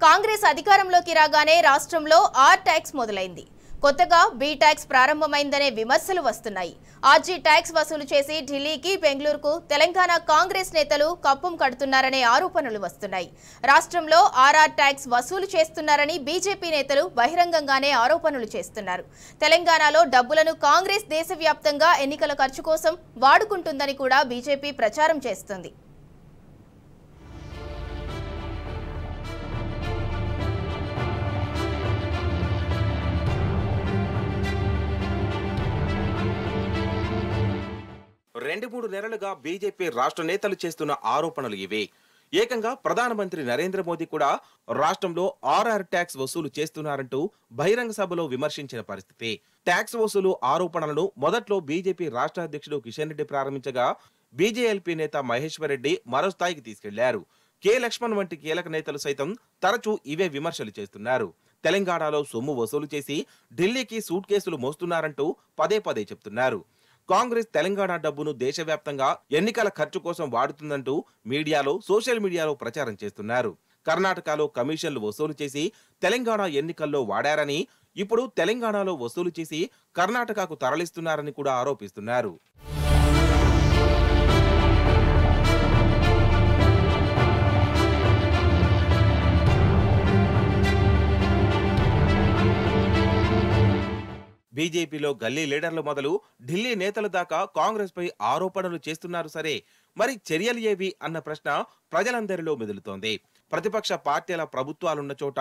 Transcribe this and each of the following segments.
కాంగ్రెస్ అధికారంలోకి రాగానే రాష్ట్రంలో ఆర్ ట్యాక్స్ మొదలైంది. కొత్తగా బి ట్యాక్స్ ప్రారంభమైందనే విమర్శలు వస్తున్నాయి. ఆర్జీ ట్యాక్స్ వసూలు చేసి ఢిల్లీకి, బెంగళూరుకు తెలంగాణ కాంగ్రెస్ నేతలు కప్పం కడుతున్నారనే ఆరోపణలు వస్తున్నాయి. రాష్ట్రంలో ఆర్ఆర్ ట్యాక్స్ వసూలు చేస్తున్నారని బీజేపీ నేతలు బహిరంగంగానే ఆరోపణలు చేస్తున్నారు. తెలంగాణలో డబ్బులను కాంగ్రెస్ దేశవ్యాప్తంగా ఎన్నికల ఖర్చు కోసం వాడుకుంటుందని కూడా బీజేపీ ప్రచారం చేస్తుంది. రెండు మూడు నెలలుగా బీజేపీ రాష్ట్ర నేతలు చేస్తున్న ఆరోపణలు ఇవే. ఏకంగా ప్రధానమంత్రి నరేంద్ర మోదీ కూడా రాష్ట్రంలో ఆర్ఆర్ ట్యాక్స్ వసూలు చేస్తున్నారంటూ బహిరంగ సభలో విమర్శించిన పరిస్థితి. ట్యాక్స్ వసూలు ఆరోపణలను మొదట్లో బీజేపీ రాష్ట్ర అధ్యక్షుడు కిషన్ రెడ్డి ప్రారంభించగా బీజేఎల్పీ నేత మహేశ్వర్ రెడ్డి మరో స్థాయికి తీసుకెళ్లారు. కె లక్ష్మణ్ వంటి కీలక నేతలు సైతం తరచూ ఇవే విమర్శలు చేస్తున్నారు. తెలంగాణలో సొమ్ము వసూలు చేసి ఢిల్లీకి సూట్ కేసులు మోస్తున్నారంటూ పదే పదే చెప్తున్నారు. కాంగ్రెస్ తెలంగాణ డబ్బును దేశవ్యాప్తంగా ఎన్నికల ఖర్చు కోసం వాడుతుందంటూ మీడియాలో, సోషల్ మీడియాలో ప్రచారం చేస్తున్నారు. కర్ణాటకలో కమిషన్లు వసూలు చేసి తెలంగాణ ఎన్నికల్లో వాడారని, ఇప్పుడు తెలంగాణలో వసూలు చేసి కర్ణాటకకు తరలిస్తున్నారని కూడా ఆరోపిస్తున్నారు. బీజేపీలో గల్లీ లీడర్లు మొదలు ఢిల్లీ నేతల దాకా కాంగ్రెస్ పై ఆరోపణలు చేస్తున్నారు. సరే, మరి చర్యలు ఏవి అన్న ప్రశ్న ప్రజలందరిలో మెదులుతోంది. ప్రతిపక్ష పార్టీల ప్రభుత్వాలున్న చోట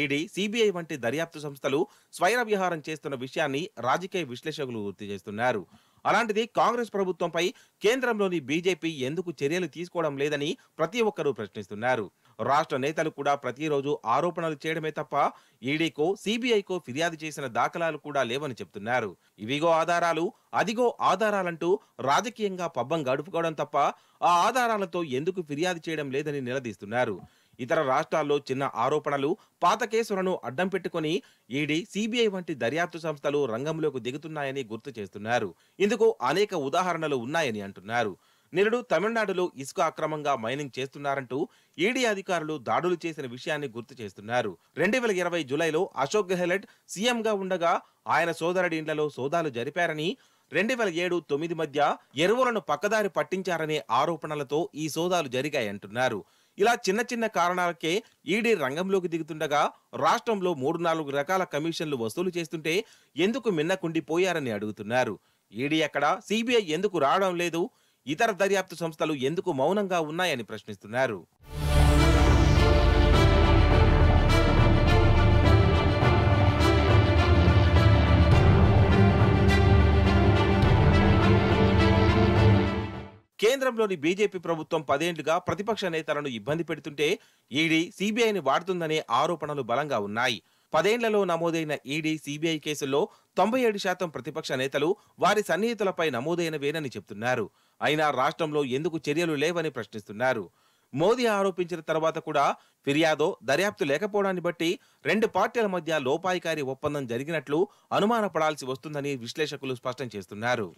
ఈడీ, సిబిఐ వంటి దర్యాప్తు సంస్థలు స్వైర విహారం చేస్తున్న విషయాన్ని రాజకీయ విశ్లేషకులు గుర్తు చేస్తున్నారు. అలాంటిది కాంగ్రెస్ ప్రభుత్వంపై కేంద్రంలోని బీజేపీ ఎందుకు చర్యలు తీసుకోవడం లేదని ప్రతి ఒక్కరూ ప్రశ్నిస్తున్నారు. రాష్ట్ర నేతలు కూడా ప్రతిరోజు ఆరోపణలు చేయడమే తప్ప ఈడీకో, సిబిఐకో ఫిర్యాదు చేసిన దాఖలాలు కూడా లేవని చెప్తున్నారు. ఇవిగో ఆధారాలు, అదిగో ఆధారాలంటూ రాజకీయంగా పబ్బం గడుపుకోవడం తప్ప ఆ ఆధారాలతో ఎందుకు ఫిర్యాదు చేయడం లేదని నిలదీస్తున్నారు. ఇతర రాష్ట్రాల్లో చిన్న ఆరోపణలు, పాత కేసులను అడ్డం పెట్టుకుని ఈడీ, సిబిఐ వంటి దర్యాప్తు సంస్థలు రంగంలోకి దిగుతున్నాయని గుర్తు చేస్తున్నారు. ఇందుకు అనేక ఉదాహరణలు ఉన్నాయని అంటున్నారు. నిరుడు తమిళనాడులో ఇసుక అక్రమంగా మైనింగ్ చేస్తున్నారంటూ ఈడీ అధికారులు దాడులు చేసిన విషయాన్ని గుర్తు చేస్తున్నారు. 2020 జూలైలో అశోక్ గెహ్లట్ సీఎంగా ఉండగా ఆయన సోదరుడి ఇండ్లలో సోదాలు జరిపారని, 2007-9 మధ్య ఎరువులను పక్కదారి పట్టించారనే ఆరోపణలతో ఈ సోదాలు జరిగాయంటున్నారు. ఇలా చిన్న చిన్న కారణాలకే ఈడీ రంగంలోకి దిగుతుండగా రాష్ట్రంలో 3-4 రకాల కమిషన్లు వసూలు చేస్తుంటే ఎందుకు మిన్నకుండిపోయారని అడుగుతున్నారు. ఈడీ ఎక్కడ, సిబిఐ ఎందుకు రావడం లేదు, ఇతర దర్యాప్తు సంస్థలు ఎందుకు మౌనంగా ఉన్నాయని ప్రశ్నిస్తున్నారు. కేంద్రంలోని బీజేపీ ప్రభుత్వం 10 ఏళ్లుగా ప్రతిపక్ష నేతలను ఇబ్బంది పెడుతుంటే ఈడీ, సిబిఐని వాడుతుందనే ఆరోపణలు బలంగా ఉన్నాయి. 10 ఏళ్లలో నమోదైన ఈడీ, సిబిఐ కేసుల్లో 97% ప్రతిపక్ష నేతలు వారి సన్నిహితులపై నమోదైనవేనని చెప్తున్నారు. అయినా రాష్ట్రంలో ఎందుకు చర్యలు లేవని ప్రశ్నిస్తున్నారు. మోదీ ఆరోపించిన తర్వాత కూడా ఫిర్యాదో, దర్యాప్తు లేకపోవడాన్ని బట్టి రెండు పార్టీల మధ్య లోపాయికారి ఒప్పందం జరిగినట్లు అనుమానపడాల్సి వస్తుందని విశ్లేషకులు స్పష్టం చేస్తున్నారు.